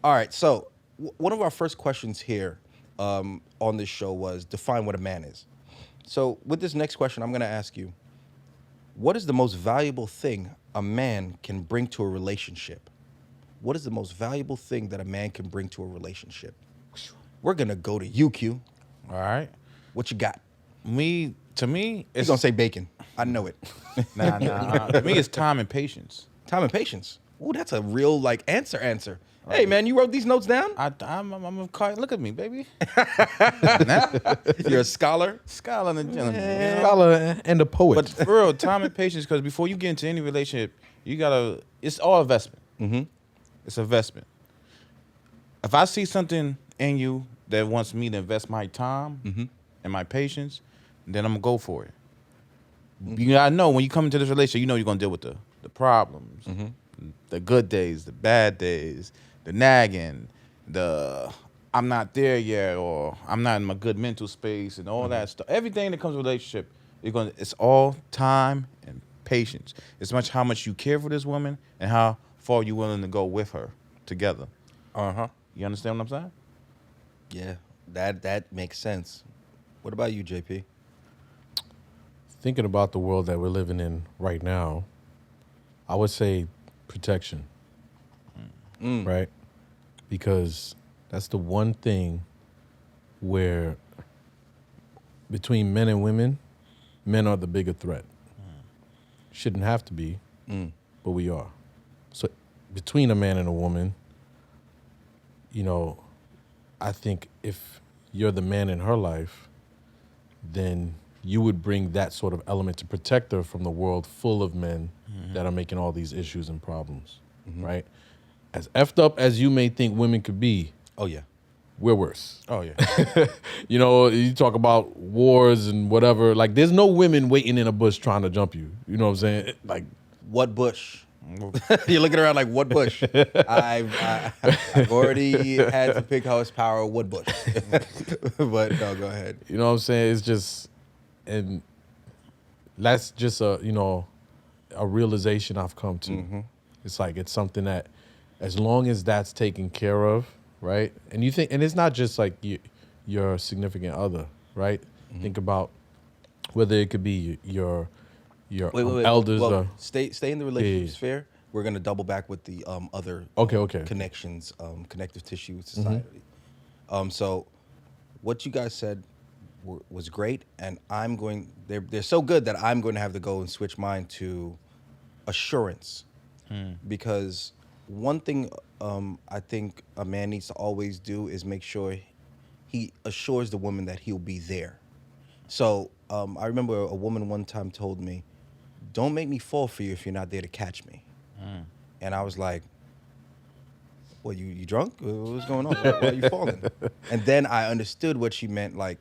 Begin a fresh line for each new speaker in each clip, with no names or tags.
All right. So one of our first questions here on this show was define what a man is. So with this next question, I'm going to ask you, what is the most valuable thing a man can bring to a relationship? What is the most valuable thing that a man can bring to a relationship? We're going to go to you, Q.
All right.
What you got?
To me,
He's
it's
going to say bacon. I know it.
nah. To me, it's time and patience.
Time and patience. Ooh, that's a real, like, answer. Hey, man, you wrote these notes down?
I'm a car. Look at me, baby.
You're a scholar?
Scholar and a gentleman.
Scholar and a poet.
But for real, time and patience, because before you get into any relationship, it's all investment.
Mm-hmm.
It's investment. If I see something in you that wants me to invest my time and my patience, then I'm going to go for it. You gotta know when you come into this relationship, you know you're going to deal with the problems, the good days, the bad days, the nagging, the I'm not there yet, or I'm not in my good mental space, and all that stuff. Everything that comes with a relationship, it's all time and patience. It's much how much you care for this woman and how far you're willing to go with her together.
Uh-huh.
You understand what I'm saying?
Yeah, that makes sense. What about you, JP?
Thinking about the world that we're living in right now, I would say protection, right? Because that's the one thing where between men and women, men are the bigger threat. Shouldn't have to be, but we are. So between a man and a woman, I think if you're the man in her life, then you would bring that sort of element to protect her from the world full of men that are making all these issues and problems, right? As effed up as you may think women could be,
Oh, yeah.
we're worse.
Oh, yeah.
You talk about wars and whatever. Like, there's no women waiting in a bush trying to jump you. You know what I'm saying? Like,
What bush? You're looking around like, what bush? I've already had to pick horsepower. What bush? But no, go ahead.
you know what I'm saying? It's just, and that's just a realization I've come to. It's like, it's something that as long as that's taken care of, right? And you think, and it's not just like your significant other, right? Think about whether it could be your
Wait.
elders
Well,
or
stay in the relationship sphere. We're gonna double back with the other
okay.
connections, connective tissue society. So what you guys said was great, and they're so good that I'm going to have to go and switch mine to assurance, because one thing I think a man needs to always do is make sure he assures the woman that he'll be there. So I remember a woman one time told me, "Don't make me fall for you if you're not there to catch me." And I was like, "Well, you drunk? What's going on? Why are you falling?" And then I understood what she meant, like,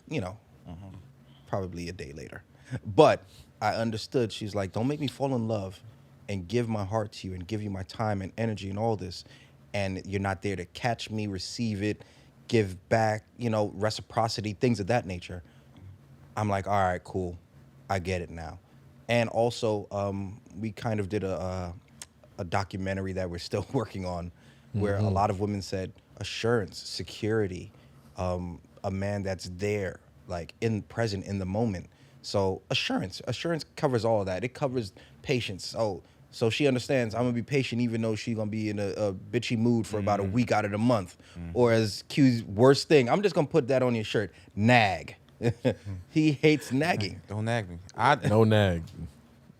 probably a day later. But I understood. She's like, "Don't make me fall in love and give my heart to you and give you my time and energy and all this, and you're not there to catch me, receive it, give back, reciprocity, things of that nature." I'm like, all right, cool. I get it now. And also, we kind of did a documentary that we're still working on where a lot of women said assurance, security, a man that's there, like present in the moment. So assurance covers all of that. It covers patience. So she understands I'm gonna be patient even though she's gonna be in a bitchy mood for about a week out of the month. Or as Q's worst thing, I'm just gonna put that on your shirt, nag. He hates nagging.
Don't nag me.
No nag.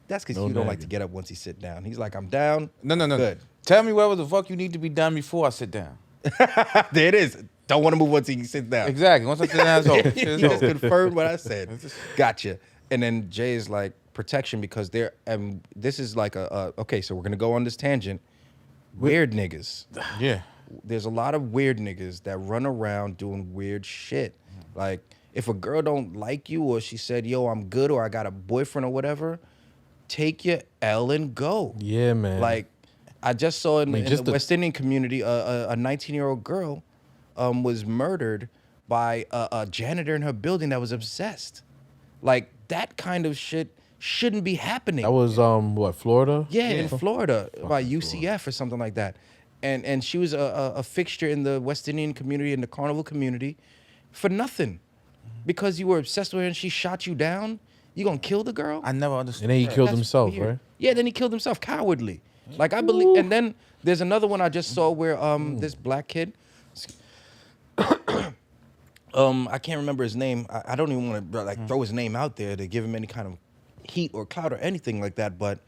That's because
No
you don't like
nagging.
to get up once he sit down. He's like, I'm down.
No.
Good.
Tell me whatever the fuck you need to be done before I sit down.
There it is. Don't want to move once he sits down.
Exactly. Once I sit down, it's over.
He
It's
just
over.
confirmed what I said. Gotcha. And then Jay is like, protection, because this is like okay, so we're going to go on this tangent. Weird niggas.
Yeah.
There's a lot of weird niggas that run around doing weird shit. Like, if a girl don't like you or she said, yo, I'm good, or I got a boyfriend or whatever, take your L and go.
Yeah, man.
Like, I just saw in
just
the West Indian community, a 19-year-old girl was murdered by a janitor in her building that was obsessed. Like, that kind of shit shouldn't be happening.
That was Florida?
Yeah, in Florida, by
Fucking
UCF or something like that. and she was a fixture in the West Indian community, in the carnival community, for nothing, because you were obsessed with her and she shot you down. You gonna kill the girl?
I never understood.
And then he killed
That's
himself,
weird.
right?
Yeah, then he killed himself cowardly. Like I believe, and then there's another one I just saw where this black kid, I can't remember his name. I don't even want to like throw his name out there to give him any kind of heat or clout or anything like that. But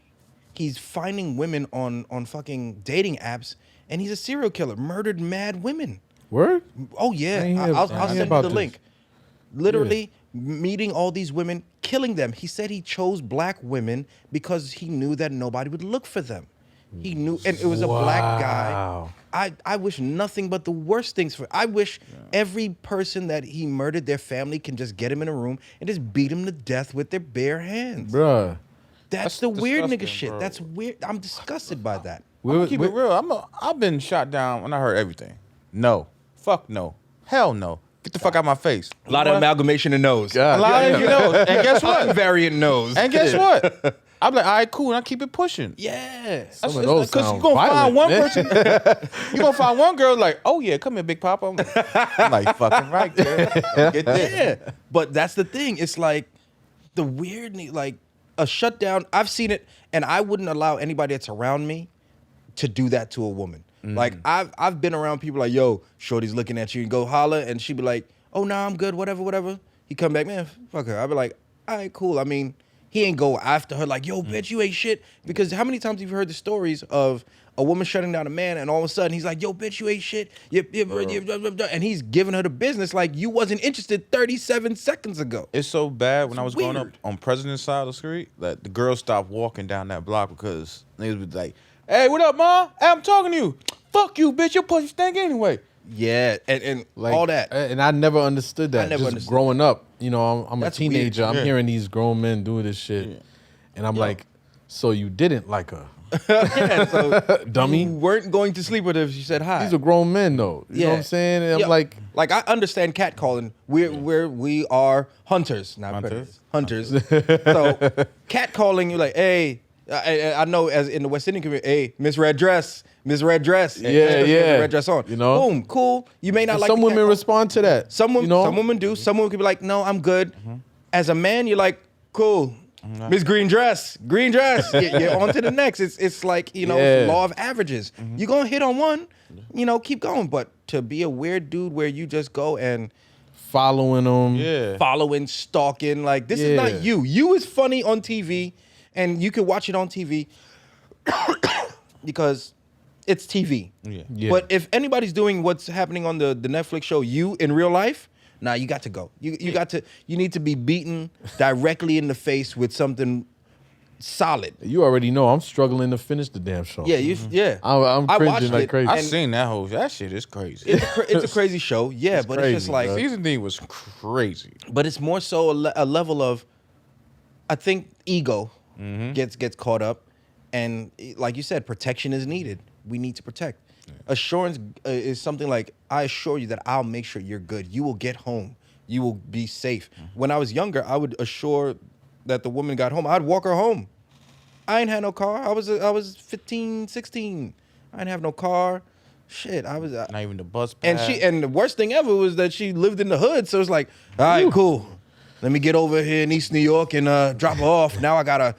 he's finding women on fucking dating apps, and he's a serial killer. Murdered mad women.
Word?
Oh yeah,
I ain't hear-
I'll
I ain't
send you
about
the
this.
link. Literally meeting all these women, killing them. He said he chose black women because he knew that nobody would look for them. He knew, and it was a black guy.
Wow.
I wish nothing but the worst things for. I wish every person that he murdered, their family can just get him in a room and just beat him to death with their bare hands.
Bruh.
That's
That's
the weird nigga
disgusting,
shit.
bro.
That's weird. I'm disgusted by that.
Keep it real. I've been shot down when I heard everything. No. Fuck no. Hell no. Get the fuck out of my face.
A lot of amalgamation of nose.
God.
A lot of you know. And guess what?
Variant nose.
And guess what? I'm like, all right, cool, and I keep it pushing.
Yeah.
Some of those
Because
sound
you're gonna find
violent,
one
man.
person. You're gonna find one girl like, oh yeah, come here, Big Papa. I'm like fucking right, girl. Get this.
Yeah, but that's the thing. It's like the weird, like a shutdown. I've seen it, and I wouldn't allow anybody that's around me to do that to a woman. Like I've been around people like, yo, shorty's looking at you, and go holler, and she'd be like, oh no, I'm good, whatever. He come back, man, fuck her. I'd be like, all right, cool. I mean, he ain't go after her like, yo, bitch, you ain't shit. Because how many times have you heard the stories of a woman shutting down a man, and all of a sudden he's like, yo, bitch, you ain't shit. And he's giving her the business like you wasn't interested 37 seconds ago.
It's so bad when I was growing up
weird.
on President's side of the street that the girls stopped walking down that block because niggas would be like, hey, what up, ma? Hey, I'm talking to you. Fuck you, bitch. Your pussy stink anyway.
Yeah, and
Like,
all that.
And I never understood that.
I never
Just
understood.
growing up, you know, I'm a
That's weird.
teenager. I'm
Yeah.
hearing these grown men doing this shit. And I'm like, so you didn't like her.
Yeah, so
Dummy.
you weren't going to sleep with her if she said hi.
These are grown men, though. You know what I'm saying? And
Yeah.
I'm like,
I understand catcalling. We are hunters, not
Hunters.
predators. Hunters. So catcalling, you're like, hey, I know as in the West Indian community, hey, Miss Red Dress.
Yeah,
Especially with
yeah.
the red dress on.
You know?
Boom, cool. You may not
and
like
some
the
women
catcall.
respond to that.
Some
you know?
women do. Some women could be like, no, I'm good. As a man, you're like, cool. Miss Green Dress. You're on to the next. It's like, you know,
Yeah.
law of averages. You're going to hit on one, you know, keep going. But to be a weird dude where you just go and
Following them.
Yeah.
following, stalking, like, this is
Yeah.
not you. You is funny on TV, and you can watch it on TV because it's TV.
Yeah.
Yeah.
But if anybody's doing what's happening on the Netflix show, you in real life, nah, you got to go. You need to be beaten directly in the face with something solid.
You already know I'm struggling to finish the damn show.
Yeah.
I'm
I
cringing
watched
like
it.
crazy.
I
And-
seen that whole. That shit is crazy.
It's a crazy show, yeah, but it's just
crazy,
like,
bro.
Season D was crazy.
but it's more so a level of, I think ego gets caught up, and like you said, protection is needed. We need to protect. Assurance is something like, I assure you that I'll make sure you're good. You will get home. You will be safe. When I was younger, I would assure that the woman got home. I'd walk her home. I ain't had no car. I was 15, 16. I didn't have no car. Shit, I was.
Not even the bus
And
pass.
and the worst thing ever was that she lived in the hood. So it's like, all right, cool. Let me get over here in East New York and drop her off. Now I gotta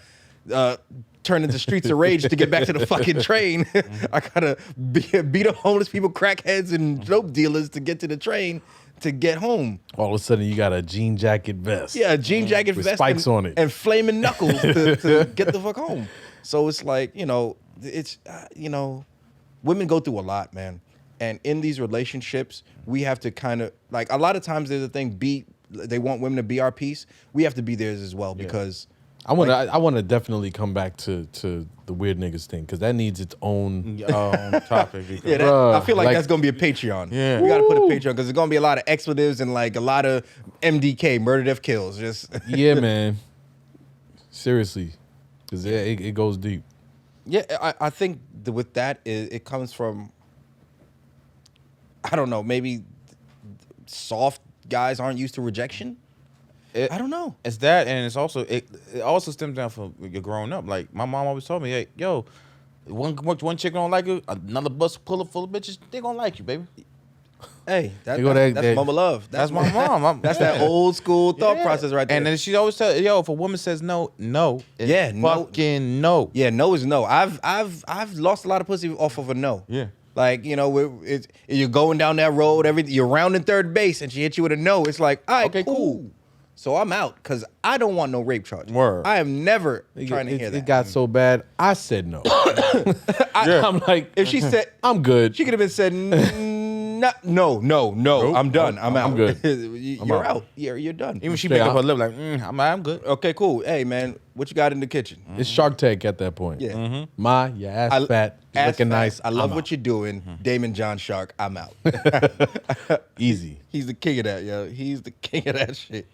turn into Streets of Rage to get back to the fucking train. I gotta beat up homeless people, crackheads, and dope dealers to get to the train to get home.
All of a sudden, you got a jean jacket vest.
Yeah, a jean jacket
With
vest
spikes
and,
on it.
and flaming knuckles to get the fuck home. So it's like, you know, it's you know, women go through a lot, man. And in these relationships, we have to kind of like, a lot of times there's a thing, they want women to be our piece. We have to be theirs as well, because
I want to definitely come back to the weird niggas thing, because that needs its own.
Topic. Because
yeah,
Bruh,
I feel like
like-
that's gonna be a Patreon.
Yeah.
We gotta put a Patreon, because there's gonna be a lot of expletives and like a lot of MDK, murder, death, kills. Just
Yeah, man. Seriously, because it goes deep.
yeah, I think with that, it comes from, I don't know, maybe soft guys aren't used to rejection. I don't know.
It's that, and it's also it also stems down from you're growing up. Like my mom always told me, hey, yo, One chick don't like you, another bus full of bitches, they gonna like you, baby.
Hey,
They go that-
that's mama love.
That's my mom.
That's that old school thought process right there.
And then she always tell, yo, if a woman says no, it's
Yeah, no.
fucking no.
Yeah, no is no. I've lost a lot of pussy off of a no.
Yeah.
Like, you know, you're going down that road, you're rounding third base, and she hits you with a no. It's like, all right,
Okay,
cool. So I'm out because I don't want no rape charges.
Word.
I am never trying to hear that.
It got so bad, I said no. I'm like,
If she said,
I'm good.
she could have been said, no, I'm done. I'm out.
I'm good.
You're out. You're done.
Even she
Straight
make up
out.
her lip like, I'm good.
Okay, cool. Hey, man, what you got in the kitchen?
It's Shark Tank at that point.
Yeah.
Your ass fat, you
Ass
looking
fat.
nice.
I love
I'm
what
out.
you're doing. Damon John Shark, I'm out.
Easy.
He's the king of that, yo. He's the king of that shit.